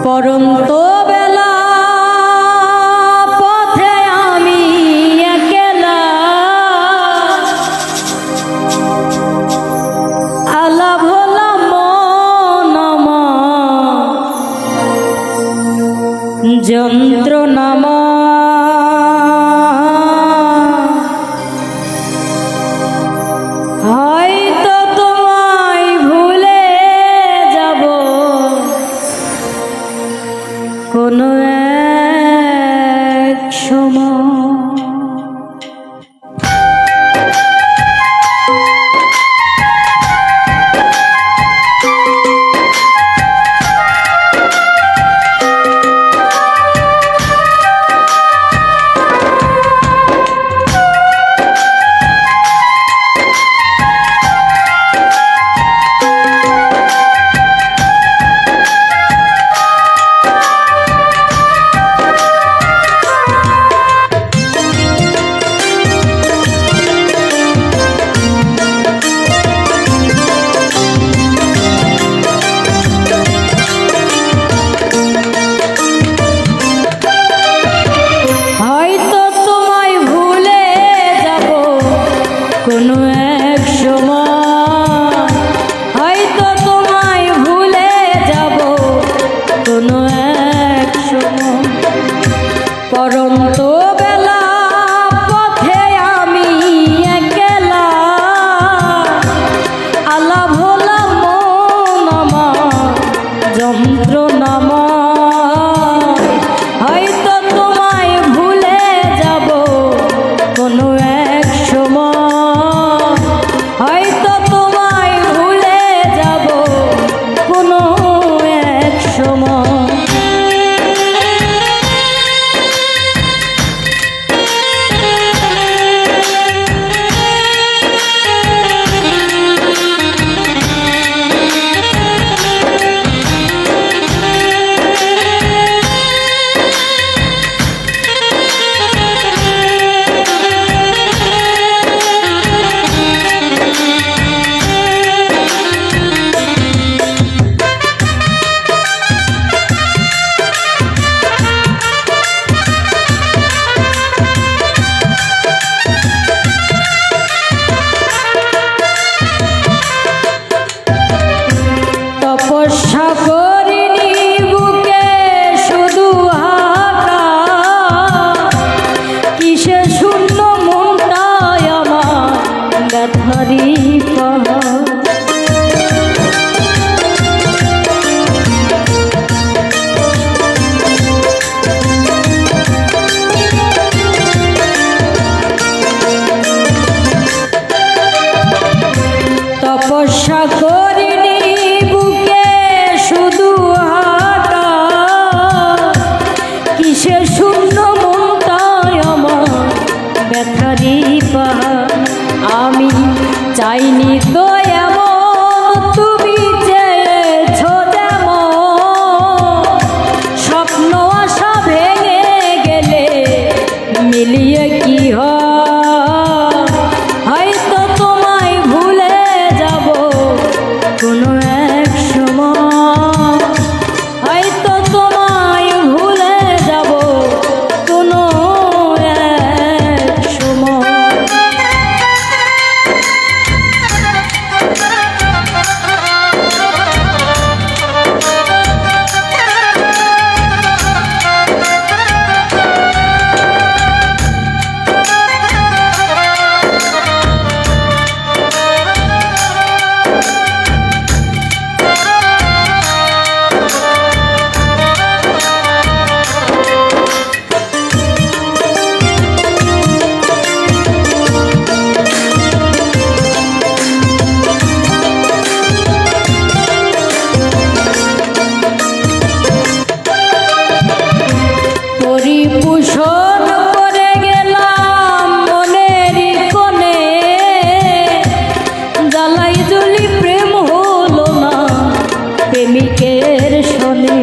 পরন্ত বেলা পথে আমি একলা আলা ভোলা মন যন্ত্রণা হয়তো তোমায় ভুলে যাব কোনো এক সময়। কোনো এক সময় হয়তো তোমায় ভুলে যাব কোনো এক সময়। পরন্ত বেলা পথে আমি একলা আলা ভোলা মন আমার যন্ত্রণা হয়তো তোমায় ভুলে যাব কোনো এক সময়। হয়তো তোমায় ভুলে যাব কোনো এক সময়। তপস্যা করিনি বুকে শুধু হাঁটা কিসে শূন্য মনটায় আমার ব্যথারি পাহাড়। তপস্যা করিনি বুকে শুধু হাঁটা কিসে শূন্য মনটায় আমার ব্যথারি পাহাড়। আমি চাইনি তো এমন তুমি চেয়েছো যেমন স্বপ্ন আশা ভেঙে গেলে মিলিয়ে কি হয়। হয়তো তোমায় ভুলে যাব কোনো এক সময়। হয়তো তোমায় ভুলে যাব কোনো এক সময়। পরিপূষণ করে গেলাম মনের কোণে জ্বালাই জ্বলি প্রেম হলো না প্রেমিকের শোনে।